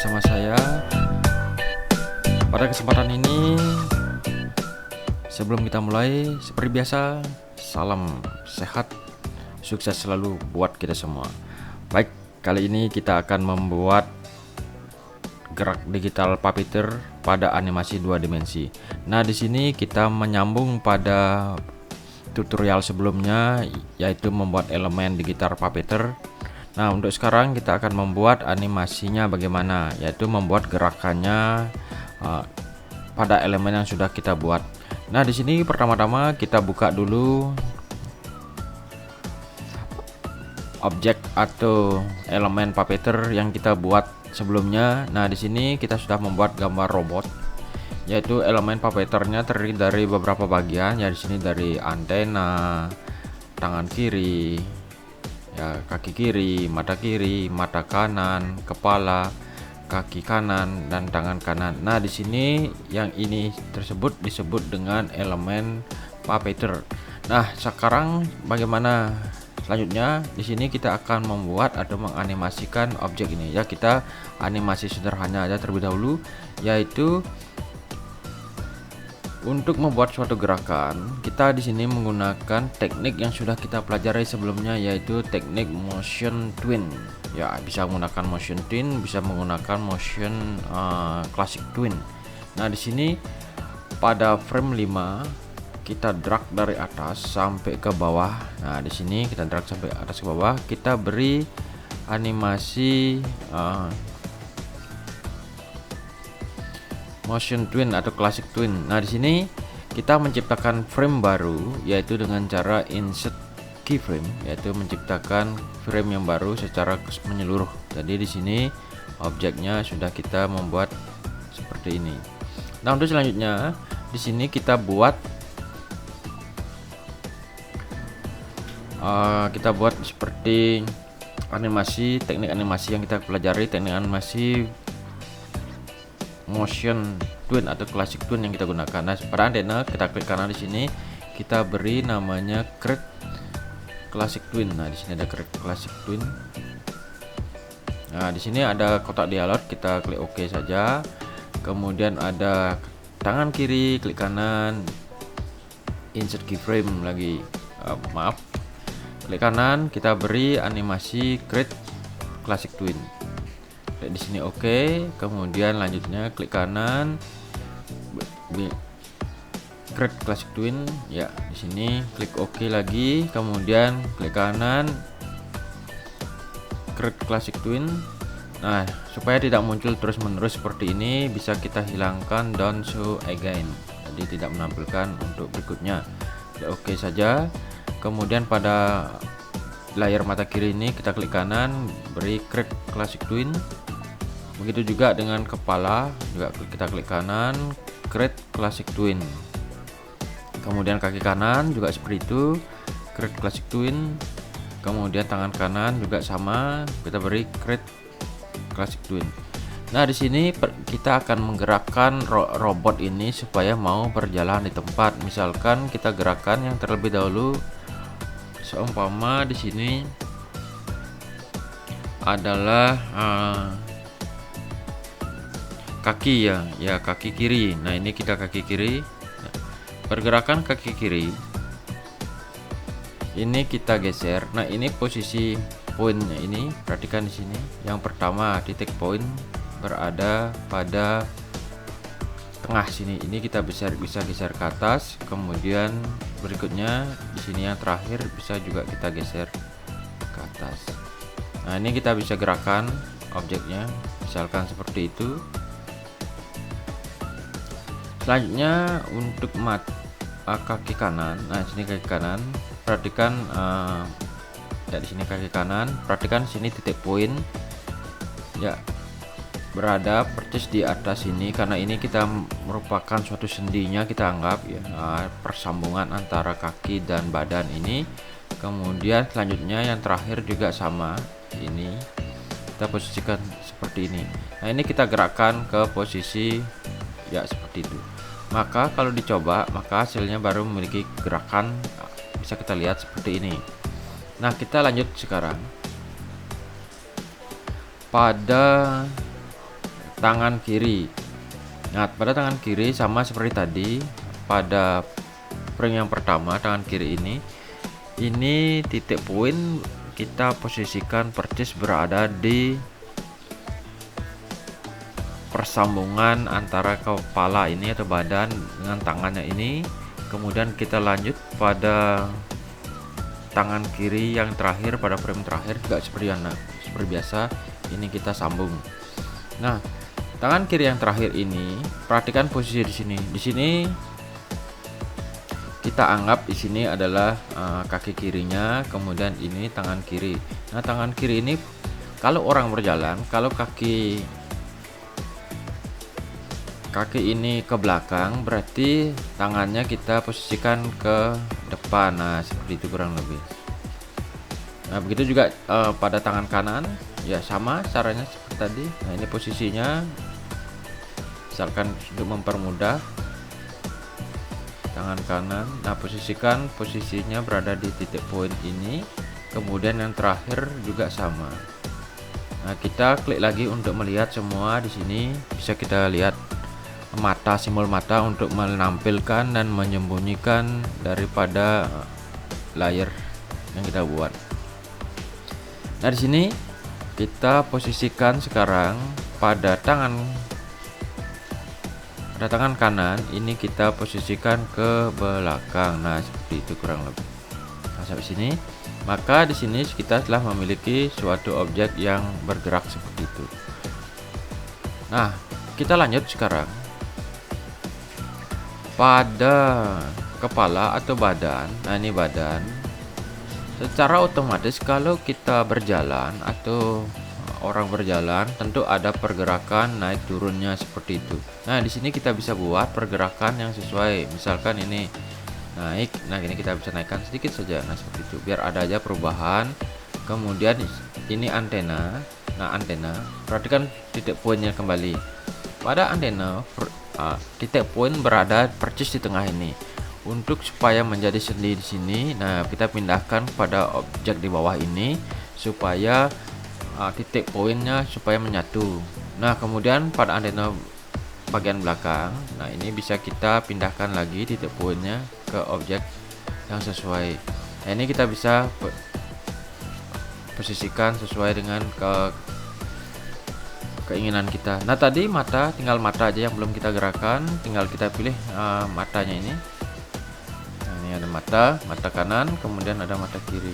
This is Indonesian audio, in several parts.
bersama saya. Pada kesempatan ini, sebelum kita mulai, seperti biasa, salam sehat, sukses selalu buat kita semua. Baik, kali ini kita akan membuat gerak digital puppeteer pada animasi 2 dimensi. Nah, di sini kita menyambung pada tutorial sebelumnya, yaitu membuat elemen digital puppeteer. Nah, untuk sekarang kita akan membuat animasinya bagaimana, yaitu membuat gerakannya pada elemen yang sudah kita buat. Nah, di sini pertama-tama kita buka dulu objek atau elemen puppeteer yang kita buat sebelumnya. Nah, di sini kita sudah membuat gambar robot, yaitu elemen puppeteernya terdiri dari beberapa bagian. Ya, di sini dari antena, tangan kiri, ya, kaki kiri, mata kanan, kepala, kaki kanan, dan tangan kanan. Nah, di sini yang ini tersebut disebut dengan elemen puppeteer. Nah, sekarang bagaimana selanjutnya? Di sini kita akan membuat atau menganimasikan objek ini. Ya, kita animasi sederhana aja terlebih dahulu, yaitu untuk membuat suatu gerakan, kita di sini menggunakan teknik yang sudah kita pelajari sebelumnya, yaitu teknik motion twin. Ya, bisa menggunakan motion twin, bisa menggunakan motion classic twin. Nah, di sini pada frame 5 kita drag dari atas sampai ke bawah. Nah, di sini kita drag sampai atas ke bawah, kita beri animasi motion twin atau classic twin. Nah, di sini kita menciptakan frame baru, yaitu dengan cara insert keyframe, yaitu menciptakan frame yang baru secara menyeluruh. Jadi di sini objeknya sudah kita membuat seperti ini. Nah, untuk selanjutnya di sini kita buat seperti animasi, teknik animasi yang kita pelajari, teknik animasi motion twin atau classic twin yang kita gunakan. Nah, pada antena kita klik kanan, di sini kita beri namanya create classic twin. Nah, di sini ada create classic twin. Nah, di sini ada kotak dialog, kita klik OK saja. Kemudian ada tangan kiri, klik kanan, insert keyframe lagi. Klik kanan, kita beri animasi create classic twin. Di sini OK, kemudian lanjutnya klik kanan, create classic twin. Ya, di sini klik OK lagi, kemudian klik kanan, create classic twin. Nah, supaya tidak muncul terus-menerus seperti ini, bisa kita hilangkan don't show again, jadi tidak menampilkan untuk berikutnya. Klik OK saja. Kemudian pada layar mata kiri ini kita klik kanan, beri create classic twin. Begitu juga dengan kepala, juga kita klik kanan, create classic twin. Kemudian kaki kanan juga seperti itu, create classic twin. Kemudian tangan kanan juga sama, kita beri create classic twin. Nah, di sini kita akan menggerakkan robot ini supaya mau berjalan di tempat. Misalkan kita gerakan yang terlebih dahulu, seumpama di sini adalah kaki, ya kaki kiri. Nah, ini kita kaki kiri. Pergerakan kaki kiri ini kita geser. Nah, ini posisi poinnya ini, perhatikan di sini. Yang pertama titik poin berada pada tengah sini. Ini kita bisa geser ke atas. Kemudian berikutnya di sini yang terakhir bisa juga kita geser ke atas. Nah, ini kita bisa gerakan objeknya, misalkan seperti itu. Selanjutnya untuk kaki kanan. Nah, sini kaki kanan, perhatikan ya, di sini kaki kanan, perhatikan sini titik poin ya berada persis di atas ini, karena ini kita merupakan suatu sendinya, kita anggap ya, persambungan antara kaki dan badan ini. Kemudian selanjutnya yang terakhir juga sama, ini kita posisikan seperti ini. Nah, ini kita gerakkan ke posisi ya seperti itu. Maka kalau dicoba, maka hasilnya baru memiliki gerakan, bisa kita lihat seperti ini. Nah, kita lanjut sekarang pada tangan kiri. Nah, pada tangan kiri sama seperti tadi, pada frame yang pertama tangan kiri ini titik poin kita posisikan persis berada di persambungan antara kepala ini atau badan dengan tangannya ini. Kemudian kita lanjut pada tangan kiri yang terakhir, pada frame terakhir juga seperti biasa ini kita sambung. Nah, tangan kiri yang terakhir ini perhatikan posisi di sini. Di sini kita anggap di sini adalah kaki kirinya, kemudian ini tangan kiri. Nah, tangan kiri ini kalau orang berjalan, kalau kaki ini ke belakang, berarti tangannya kita posisikan ke depan. Nah, seperti itu kurang lebih. Nah, begitu juga pada tangan kanan, ya sama caranya seperti tadi. Nah, ini posisinya, misalkan untuk mempermudah tangan kanan. Nah, posisinya berada di titik poin ini. Kemudian yang terakhir juga sama. Nah, kita klik lagi untuk melihat semua. Di sini bisa kita lihat mata, simbol mata untuk menampilkan dan menyembunyikan daripada layer yang kita buat. Nah, di sini kita posisikan sekarang pada tangan kanan ini kita posisikan ke belakang. Nah, seperti itu kurang lebih. Nah, sampai sini, maka di sini kita telah memiliki suatu objek yang bergerak seperti itu. Nah, kita lanjut sekarang pada kepala atau badan. Nah, ini badan. Secara otomatis kalau kita berjalan atau orang berjalan, tentu ada pergerakan naik turunnya seperti itu. Nah, di sini kita bisa buat pergerakan yang sesuai. Misalkan ini naik, nah ini kita bisa naikkan sedikit saja. Nah, seperti itu, biar ada aja perubahan. Kemudian ini antena. Nah, antena, perhatikan titik poinnya kembali. Pada antena, titik poin berada persis di tengah ini. Untuk supaya menjadi sendi di sini, nah kita pindahkan pada objek di bawah ini supaya titik poinnya supaya menyatu. Nah, kemudian pada antena bagian belakang, nah ini bisa kita pindahkan lagi titik poinnya ke objek yang sesuai. Nah, ini kita bisa posisikan sesuai dengan keinginan kita. Nah, tadi mata, tinggal mata aja yang belum kita gerakan, tinggal kita pilih matanya ini. Nah, ini ada mata kanan, kemudian ada mata kiri.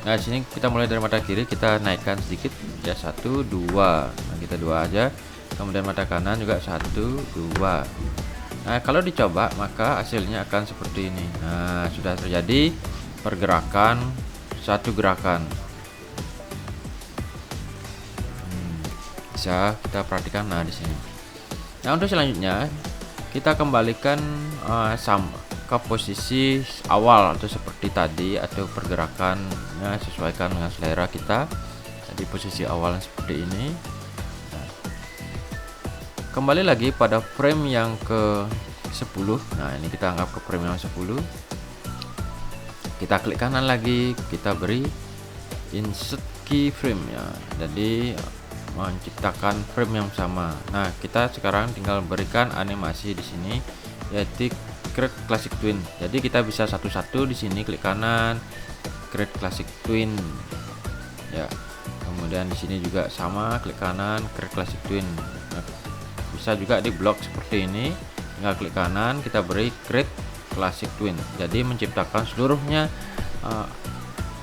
Nah, sini kita mulai dari mata kiri, kita naikkan sedikit ya, 1 2. Nah, kita 2 aja. Kemudian mata kanan juga 1 2. Nah, kalau dicoba maka hasilnya akan seperti ini. Nah, sudah terjadi pergerakan, satu gerakan. Bisa kita perhatikan. Nah, di sini. Nah, untuk selanjutnya kita kembalikan ke posisi awal atau seperti tadi, atau pergerakannya sesuaikan dengan selera kita. Jadi posisi awal seperti ini. Nah, kembali lagi pada frame yang ke 10. Nah, ini kita anggap ke frame yang 10. Kita klik kanan lagi, kita beri insert keyframe ya. Jadi menciptakan frame yang sama. Nah, kita sekarang tinggal berikan animasi di sini, yaitu create classic twin. Jadi kita bisa satu-satu di sini, klik kanan, create classic twin. Ya. Kemudian di sini juga sama, klik kanan, create classic twin. Nah, bisa juga di blok seperti ini, tinggal klik kanan, kita beri create classic twin. Jadi menciptakan seluruhnya,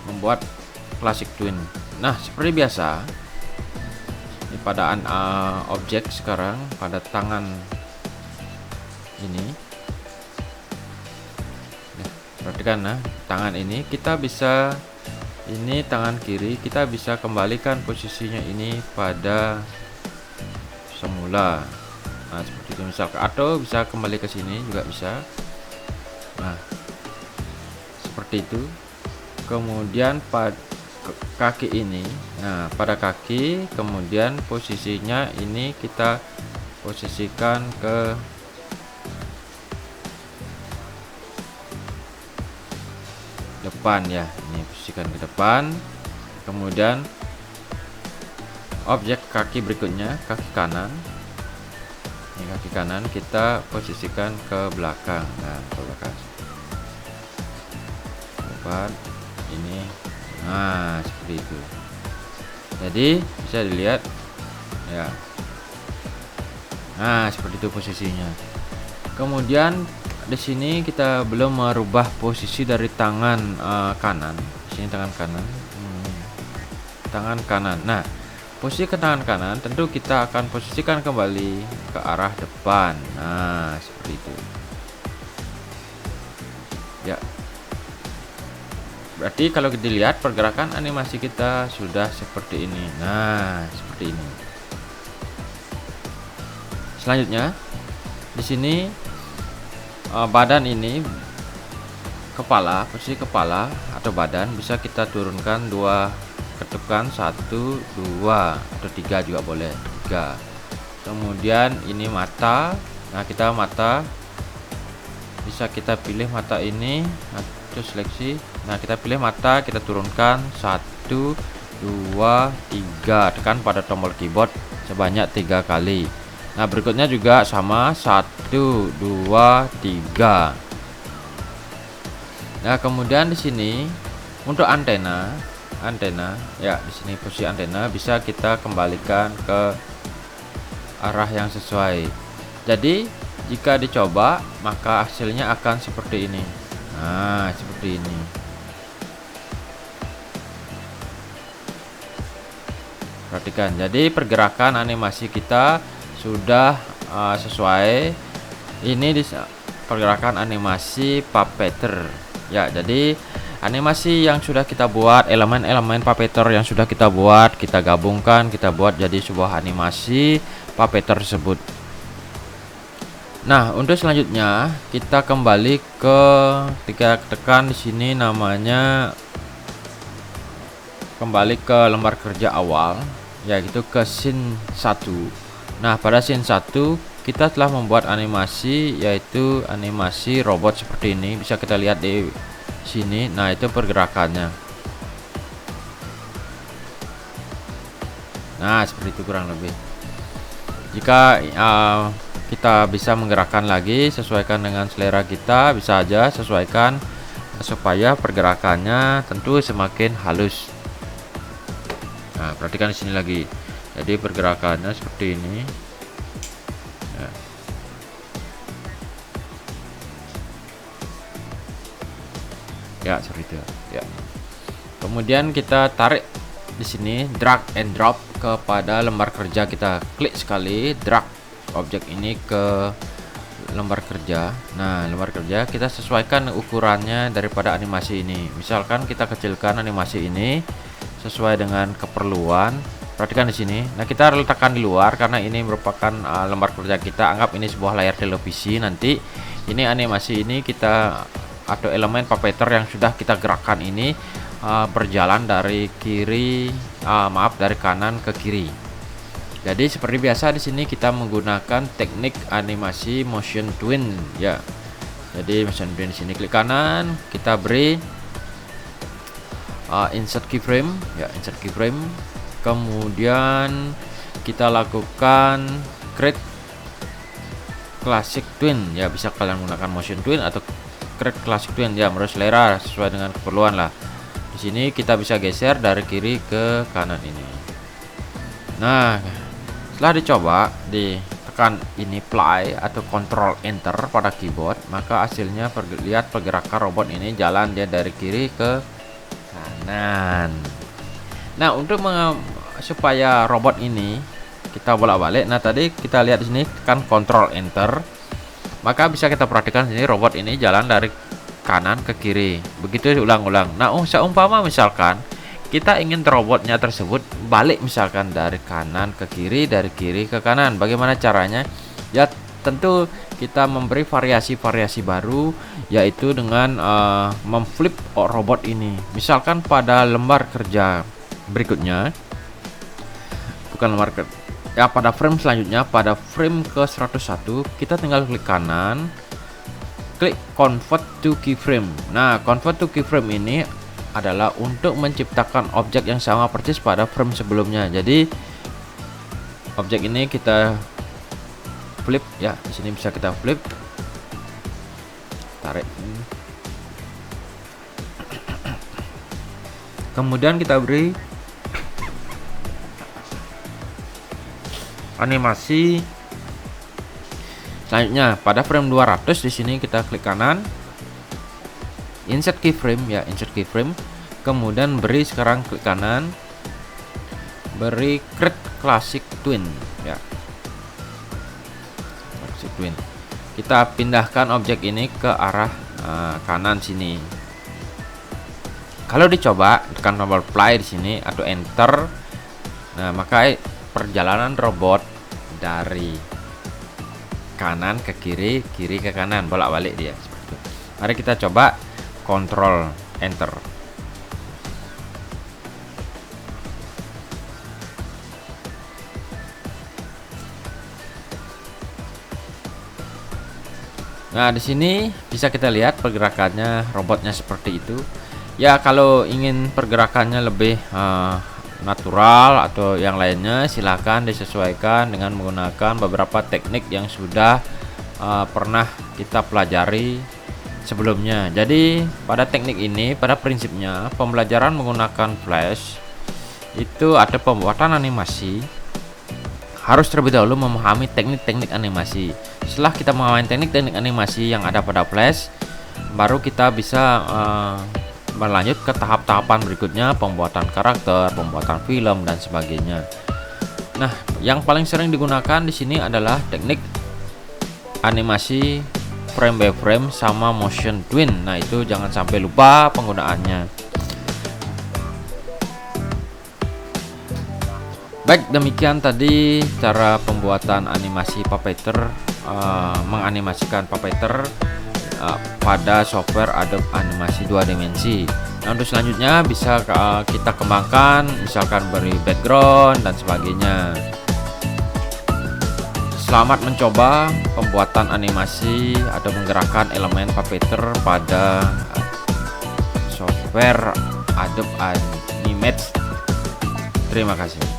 membuat classic twin. Nah, seperti biasa, ini pada objek sekarang pada tangan ini. Perhatikan, nah tangan ini kita bisa, ini tangan kiri kita bisa kembalikan posisinya ini pada semula. Nah, seperti itu misalkan, atau bisa kembali ke sini juga bisa. Nah, seperti itu. Kemudian pada kaki ini, nah pada kaki, kemudian posisinya ini kita posisikan ke depan ya, ini posisikan ke depan. Kemudian objek kaki berikutnya, kaki kanan. Ini kaki kanan kita posisikan ke belakang. Nah, ke belakang. Buat ini. Nah, seperti itu. Jadi bisa dilihat ya. Nah, seperti itu posisinya. Kemudian di sini kita belum merubah posisi dari tangan kanan. Di sini tangan kanan. Tangan kanan. Nah, posisi ke tangan kanan tentu kita akan posisikan kembali ke arah depan. Nah, seperti itu. Ya. Berarti kalau kita lihat pergerakan animasi kita sudah seperti ini. Nah, seperti ini. Selanjutnya di sini badan ini, kepala, posisi kepala atau badan bisa kita turunkan 2 ketukan, 1, 2 atau 3 juga boleh, 3. Kemudian ini mata. Nah, kita mata bisa kita pilih mata ini atau seleksi. Nah, kita pilih mata, kita turunkan 1, 2, 3, tekan pada tombol keyboard sebanyak 3 kali. Nah, berikutnya juga sama, 1, 2, 3. Nah, kemudian di sini untuk antena ya, di sini posisi antena bisa kita kembalikan ke arah yang sesuai. Jadi jika dicoba maka hasilnya akan seperti ini. Nah, seperti ini. Perhatikan, jadi pergerakan animasi kita sudah sesuai. Ini pergerakan animasi puppeteer ya. Jadi animasi yang sudah kita buat, elemen-elemen puppeteer yang sudah kita buat, kita gabungkan, kita buat jadi sebuah animasi puppeteer tersebut. Nah, untuk selanjutnya kita kembali ke tekan di sini namanya, kembali ke lembar kerja awal, yaitu ke scene 1. Nah, pada scene 1 kita telah membuat animasi, yaitu animasi robot seperti ini. Bisa kita lihat di sini. Nah, itu pergerakannya. Nah, seperti itu kurang lebih. Jika kita bisa menggerakkan lagi, sesuaikan dengan selera kita, bisa aja sesuaikan supaya pergerakannya tentu semakin halus. Nah, perhatikan di sini lagi. Jadi pergerakannya seperti ini. Ya. Ya, seperti itu. Ya. Kemudian kita tarik di sini, drag and drop kepada lembar kerja kita. Klik sekali, drag objek ini ke lembar kerja. Nah, lembar kerja kita sesuaikan ukurannya daripada animasi ini. Misalkan kita kecilkan animasi ini sesuai dengan keperluan. Perhatikan di sini. Nah, kita letakkan di luar karena ini merupakan lembar kerja kita. Anggap ini sebuah layar televisi. Nanti ini animasi ini kita atau elemen puppeteer yang sudah kita gerakkan ini berjalan dari dari kanan ke kiri. Jadi seperti biasa di sini kita menggunakan teknik animasi motion twin ya. Jadi motion twin di sini klik kanan, kita beri insert keyframe ya, insert keyframe. Kemudian kita lakukan create classic twin ya, bisa kalian menggunakan motion twin atau create classic twin ya, menurut selera sesuai dengan keperluan lah. Di sini kita bisa geser dari kiri ke kanan ini. Nah, setelah dicoba, ditekan ini play atau control enter pada keyboard, maka hasilnya lihat pergerakan robot ini jalan dia dari kiri ke kanan. Nah, untuk supaya robot ini kita bolak-balik, nah tadi kita lihat di sini tekan control enter, maka bisa kita perhatikan sini robot ini jalan dari kanan ke kiri, begitu ulang-ulang. Nah, seumpama misalkan kita ingin robotnya tersebut balik misalkan dari kanan ke kiri, dari kiri ke kanan, bagaimana caranya? Ya, tentu kita memberi variasi-variasi baru, yaitu dengan memflip robot ini. Misalkan pada lembar kerja berikutnya, bukan lembar kerja ya, pada frame selanjutnya, pada frame ke 101 kita tinggal klik kanan, klik convert to keyframe. Nah, convert to keyframe ini adalah untuk menciptakan objek yang sama persis pada frame sebelumnya. Jadi objek ini kita flip ya. Di sini bisa kita flip, tarik, kemudian kita beri animasi. Selanjutnya pada frame 200 di sini kita klik kanan, insert keyframe ya, insert keyframe. Kemudian beri sekarang klik kanan, beri create classic twin ya. Classic twin. Kita pindahkan objek ini ke arah kanan sini. Kalau dicoba tekan tombol play di sini atau enter. Nah, maka perjalanan robot dari kanan ke kiri, kiri ke kanan, bolak-balik dia seperti itu. Mari kita coba kontrol enter. Nah, di sini bisa kita lihat pergerakannya robotnya seperti itu. Ya, kalau ingin pergerakannya lebih natural atau yang lainnya, silahkan disesuaikan dengan menggunakan beberapa teknik yang sudah pernah kita pelajari sebelumnya. Jadi pada teknik ini, pada prinsipnya pembelajaran menggunakan Flash itu ada pembuatan animasi, harus terlebih dahulu memahami teknik-teknik animasi. Setelah kita memahami teknik-teknik animasi yang ada pada Flash, baru kita bisa berlanjut ke tahap-tahapan berikutnya, pembuatan karakter, pembuatan film dan sebagainya. Nah, yang paling sering digunakan di sini adalah teknik animasi frame by frame sama motion twin. Nah, itu jangan sampai lupa penggunaannya. Baik, demikian tadi cara pembuatan animasi Puppeteer, menganimasikan Puppeteer pada software Adobe Animasi 2 dimensi. Nah, untuk selanjutnya bisa kita kembangkan, misalkan beri background dan sebagainya. Selamat mencoba pembuatan animasi atau menggerakkan elemen Puppeteer pada software Adobe Animate. Terima kasih.